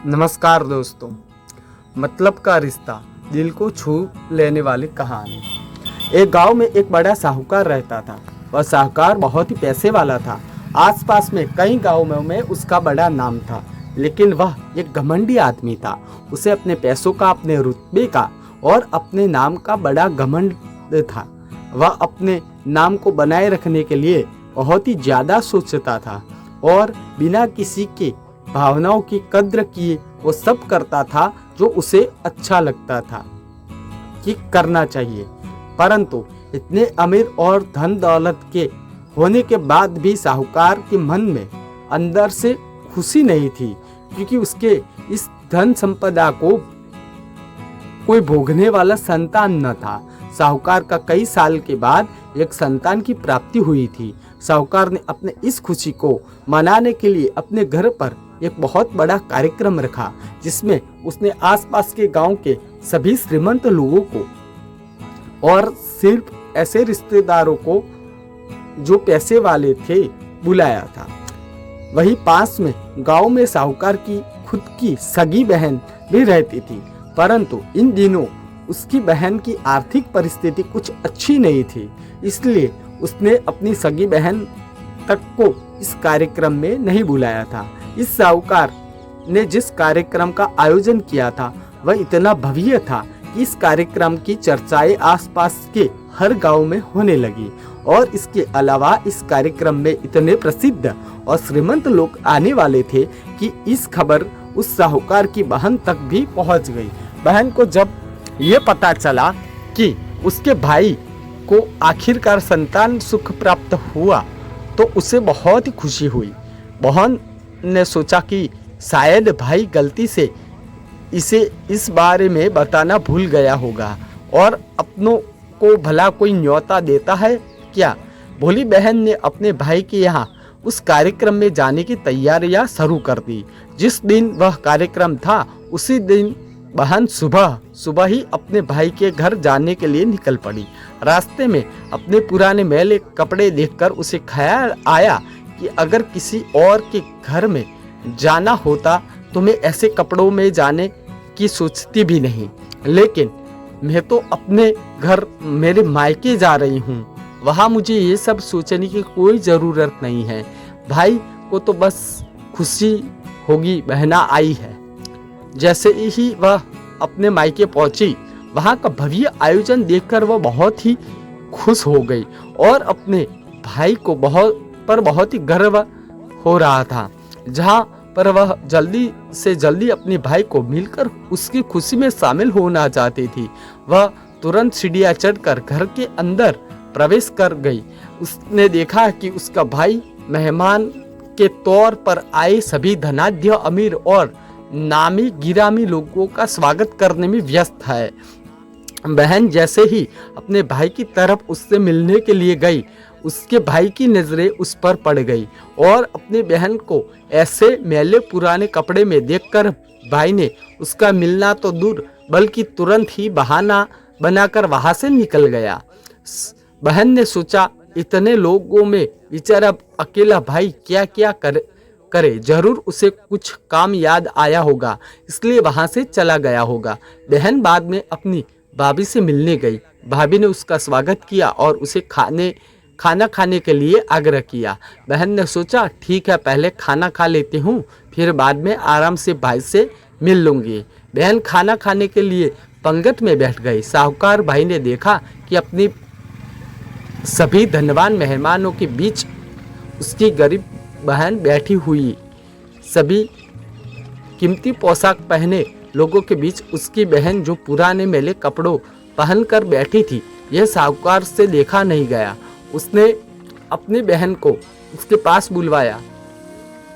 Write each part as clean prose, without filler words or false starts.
नमस्कार दोस्तों। मतलब का रिश्ता, दिल को छू लेने वाली कहानी। एक गांव में एक बड़ा साहूकार रहता था। वह साहूकार बहुत ही पैसे वाला था। आसपास में कई गांवों में उसका बड़ा नाम था, लेकिन वह एक घमंडी आदमी था। उसे अपने पैसों का, अपने रुतबे का और अपने नाम का बड़ा घमंड था। वह अपने नाम को बनाए रखने के लिए बहुत ही ज़्यादा सोचता था और बिना किसी के भावनाओं की कद्र किए वो सब करता था जो उसे अच्छा लगता था कि करना चाहिए। परंतु इतने अमीर और धन दौलत के होने के बाद भी साहूकार के मन में अंदर से खुशी नहीं थी, क्योंकि उसके इस धन संपदा को कोई भोगने वाला संतान न था। साहूकार का कई साल के बाद एक संतान की प्राप्ति हुई थी। साहूकार ने अपने इस खुशी को मनाने के लिए अपने घर पर एक बहुत बड़ा कार्यक्रम रखा, जिसमें उसने आसपास के गांव के सभी श्रीमंत लोगों को और सिर्फ ऐसे रिश्तेदारों को जो पैसे वाले थे बुलाया था। वहीं पास में गांव में साहूकार की खुद की सगी बहन भी रहती थी, परंतु इन दिनों उसकी बहन की आर्थिक परिस्थिति कुछ अच्छी नहीं थी, इसलिए उसने अपनी सगी बहन तक को इस कार्यक्रम में नहीं बुलाया था। इस साहूकार ने जिस कार्यक्रम का आयोजन किया था वह इतना भव्य था कि इस कार्यक्रम की चर्चाएं आसपास के हर गांव में होने लगी, और इसके अलावा इस कार्यक्रम में इतने प्रसिद्ध और श्रीमंत लोग आने वाले थे कि इस खबर उस साहूकार की बहन तक भी पहुंच गई। बहन को जब ये पता चला कि उसके भाई को आखिरकार संतान सुख प्राप्त हुआ तो उसे बहुत ही खुशी हुई। बहन ने सोचा कि शायद भाई गलती से इसे इस बारे में बताना भूल गया होगा और अपनों को भला कोई न्योता देता है क्या। भोली बहन ने अपने भाई के यहाँ उस कार्यक्रम में जाने की तैयारियां शुरू कर दी। जिस दिन वह कार्यक्रम था उसी दिन बहन सुबह ही अपने भाई के घर जाने के लिए निकल पड़ी। रास्ते में अपने पुराने मैले कपड़े देखकर उसे ख्याल आया कि अगर किसी और के घर में जाना होता तो मैं ऐसे कपड़ों में जाने की सोचती भी नहीं, लेकिन मैं तो अपने घर मेरे मायके जा रही हूँ, वहाँ मुझे ये सब सोचने की कोई ज़रूरत नहीं है। भाई को तो बस खुशी होगी बहना आई है। जैसे ही वह अपने मायके पहुंची, वहाँ का भव्य आयोजन देखकर वह बहुत ही खुश हो गई और अपने भाई को बहुत ही गर्व हो रहा था। जहाँ पर वह जल्दी से जल्दी अपने भाई को मिलकर उसकी खुशी में शामिल होना चाहती थी, वह तुरंत सीढ़ियाँ चढ़कर घर के अंदर प्रवेश कर गई। उसने देखा कि उसका भाई मेहमान के तौर पर आए सभी धनाढ्य, अमीर और नामी गिरामी लोगों का स्वागत करने में व्यस्त है। बहन जैसे ही अपने भाई की तरफ उससे मिलने के लिए गई, उसके भाई की नजरें उस पर पड़ गई और अपने बहन को ऐसे मैले पुराने कपड़े में देखकर भाई ने उसका मिलना तो दूर बल्कि तुरंत ही बहाना बनाकर वहां से निकल गया। बहन ने सोचा, इतने लोगों में बेचारा अकेला भाई क्या क्या करे, जरूर उसे कुछ काम याद आया होगा, इसलिए वहां से चला गया होगा। बहन बाद में अपनी भाभी से मिलने गई। भाभी ने उसका स्वागत किया और उसे खाना खाने के लिए आग्रह किया। बहन ने सोचा, ठीक है, पहले खाना खा लेती हूँ, फिर बाद में आराम से भाई से मिल लूँगी। बहन खाना खाने के लिए पंगत में बैठ गई। साहूकार भाई ने देखा कि अपनी सभी धनवान मेहमानों के बीच उसकी गरीब बहन बैठी हुई, सभी कीमती पोशाक पहने लोगों के बीच उसकी बहन जो पुराने मैले कपड़ों पहनकर बैठी थी, यह साहूकार से देखा नहीं गया। उसने अपनी बहन को उसके पास बुलवाया,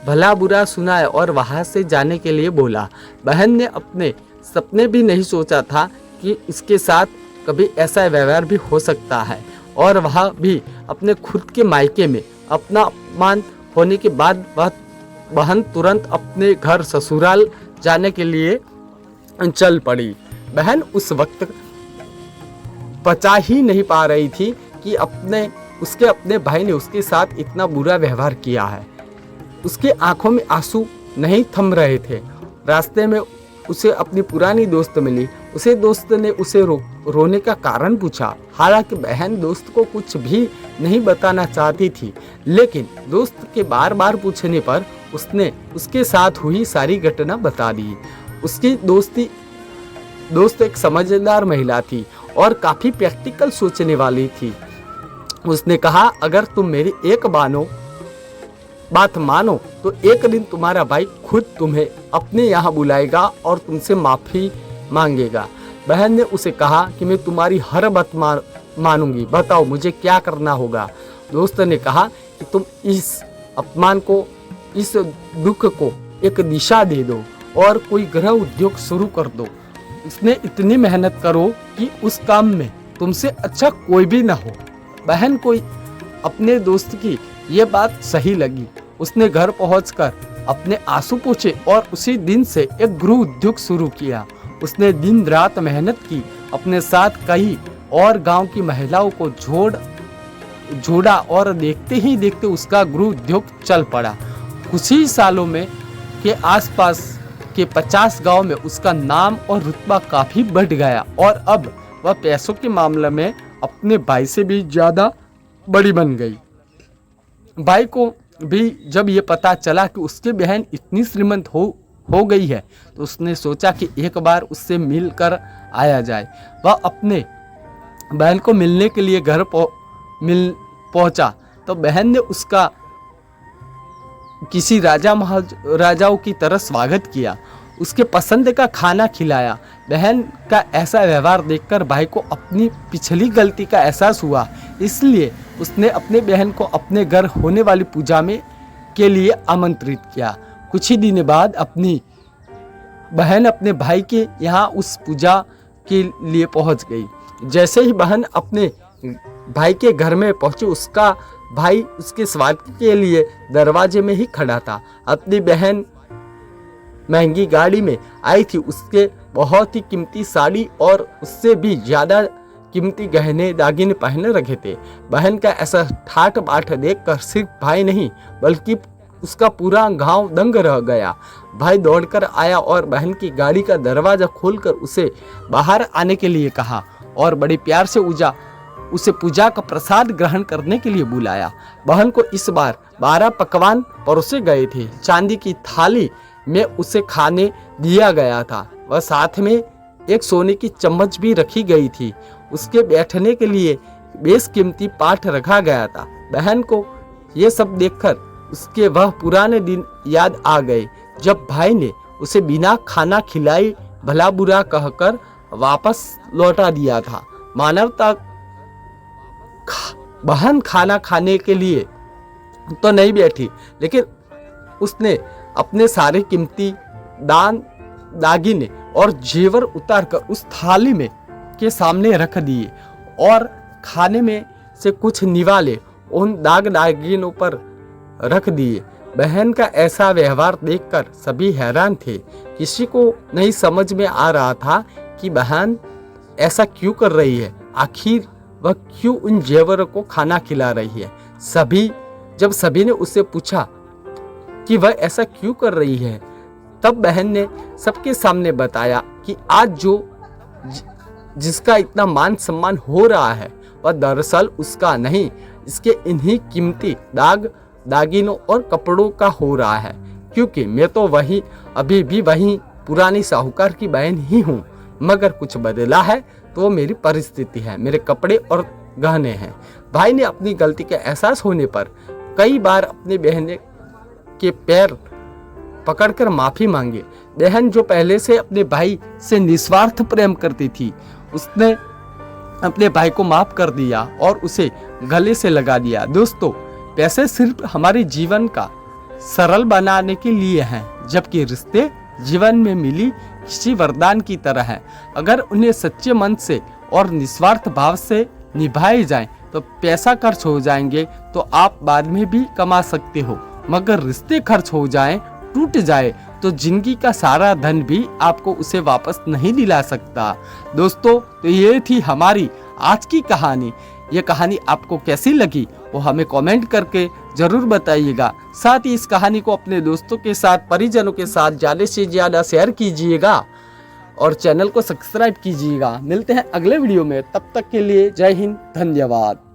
भला बुरा सुनाया और वहां से जाने के लिए बोला। बहन ने अपने सपने भी नहीं सोचा था कि उसके साथ कभी ऐसा व्यवहार भी हो सकता है, और वह भी अपने खुद के मायके में। अपना अपमान होने के बाद वह बहन तुरंत अपने घर ससुराल जाने के लिए चल पड़ी। बहन उस वक्त पचा ही नहीं पा रही थी कि उसके अपने भाई ने उसके साथ इतना बुरा व्यवहार किया है। उसके आंखों में आंसू नहीं थम रहे थे। रास्ते में उसे अपनी पुरानी दोस्त मिली। उसे दोस्त ने उसे रोने का कारण पूछा। हालांकि बहन दोस्त को कुछ भी नहीं बताना चाहती थी, लेकिन दोस्त के बार बार पूछने पर उसने उसके साथ हुई सारी घटना बता दी। उसकी दोस्त एक समझदार महिला थी और काफी प्रैक्टिकल सोचने वाली थी। उसने कहा, अगर तुम मेरी एक बात मानो तो एक दिन तुम्हारा भाई खुद तुम्हें अपने यहाँ बुलाएगा और तुमसे माफी मांगेगा। बहन ने उसे कहा कि मैं तुम्हारी हर बात मानूंगी, बताओ मुझे क्या करना होगा। दोस्त ने कहा कि तुम इस अपमान को, इस दुख को एक दिशा दे दो और कोई गृह उद्योग शुरू कर दो। इसमें इतनी मेहनत करो कि उस काम में तुमसे अच्छा कोई भी ना हो। बहन को अपने दोस्त की ये बात सही लगी। उसने घर पहुंचकर अपने आंसू पोंछे और उसी दिन से एक गृह उद्योग शुरू किया। उसने दिन रात मेहनत की, अपने साथ कई और गांव की महिलाओं को जोड़ा और देखते ही देखते उसका गृह उद्योग चल पड़ा। कुछ ही सालों में के आसपास के 50 गांव में उसका नाम और रुतबा काफी बढ़ गया और अब वह पैसों के मामले में अपने भाई से भी ज्यादा बड़ी बन गई। भाई को भी जब ये पता चला कि उसकी बहन इतनी श्रीमंत हो गई है तो उसने सोचा कि एक बार उससे मिलकर आया जाए। वह अपने बहन को मिलने के लिए घर पहुंचा तो बहन ने उसका किसी राजाओं की तरह स्वागत किया, उसके पसंद का खाना खिलाया। बहन का ऐसा व्यवहार देखकर भाई को अपनी पिछली गलती का एहसास हुआ, इसलिए उसने अपने बहन को अपने घर होने वाली पूजा के लिए आमंत्रित किया। कुछ ही दिन बाद अपनी बहन अपने भाई के यहाँ उस पूजा के लिए पहुँच गई। जैसे ही बहन अपने भाई के घर में पहुंची, उसका भाई उसके स्वागत के लिए दरवाजे में ही खड़ा था। अपनी बहन महंगी गाड़ी में आई थी, उसके बहुत ही कीमती साड़ी और उससे भी ज्यादा कीमती गहने दागिने पहने रखे थे। बहन का ऐसा ठाट बाट देखकर सिर्फ भाई नहीं बल्कि उसका पूरा गांव दंग रह गया। भाई दौड़कर आया और बहन की गाड़ी का दरवाजा खोलकर उसे बाहर आने के लिए कहा और बड़े प्यार से उसे पूजा का प्रसाद ग्रहण करने के लिए बुलाया। बहन को इस बार 12 पकवान परोसे गए थे। चांदी की थाली में उसे खाने दिया गया था। वह साथ में एक सोने की चम्मच भी रखी गई थी। उसके बैठने के लिए बेशकीमती पाठ रखा गया था। बहन को ये सब देखकर उसके वह पुराने दिन याद आ गए जब भाई ने उसे बिना खाना खिलाए भला बुरा कहकर वापस लौटा दिया था। मानवता बहन खाना खाने के लिए तो नहीं बैठी, लेकिन उसने अपने सारे कीमती दागिने और जेवर उतारकर उस थाली में के सामने रख दिए और खाने में से कुछ निवाले उन दागिनों पर रख दिए। बहन का ऐसा व्यवहार देखकर सभी हैरान थे। किसी को नहीं समझ में आ रहा था कि बहन ऐसा क्यों कर रही है, आखिर वह क्यों उन जेवरों को खाना खिला रही है। जब सभी ने उससे पूछा कि वह ऐसा क्यों कर रही है, तब बहन ने सबके सामने बताया कि आज जिसका इतना मान सम्मान हो रहा है वह दरअसल उसका नहीं, इसके इन्हीं कीमती दागिनों और कपड़ों का हो रहा है, क्योंकि मैं तो अभी भी वही पुरानी साहूकार की बहन ही हूँ, मगर कुछ बदला है तो मेरी परिस्थिति है, मेरे कपड़े और गहने हैं। भाई ने अपनी गलती का एहसास होने पर कई बार अपने बहन के पैर पकड़कर माफी मांगी। बहन जो पहले से अपने भाई से निस्वार्थ प्रेम करती थी, उसने अपने भाई को माफ कर दिया और उसे गले से लगा दिया। दोस्तों, पैसे सिर्फ हमारे जीवन का सरल बनाने के लिए हैं, जबकि रिश्ते जीवन में मिली किसी वरदान की तरह है। अगर उन्हें सच्चे मन से और निस्वार्थ भाव से निभाए जाएं तो पैसा खर्च हो जाएंगे तो आप बाद में भी कमा सकते हो, मगर रिश्ते खर्च हो जाएं, टूट जाए तो जिंदगी का सारा धन भी आपको उसे वापस नहीं दिला सकता। दोस्तों, तो ये थी हमारी आज की कहानी। ये कहानी आपको कैसी लगी वो हमें कमेंट करके ज़रूर बताइएगा। साथ ही इस कहानी को अपने दोस्तों के साथ, परिजनों के साथ ज़्यादा से ज़्यादा शेयर कीजिएगा और चैनल को सब्सक्राइब कीजिएगा। मिलते हैं अगले वीडियो में, तब तक के लिए जय हिंद, धन्यवाद।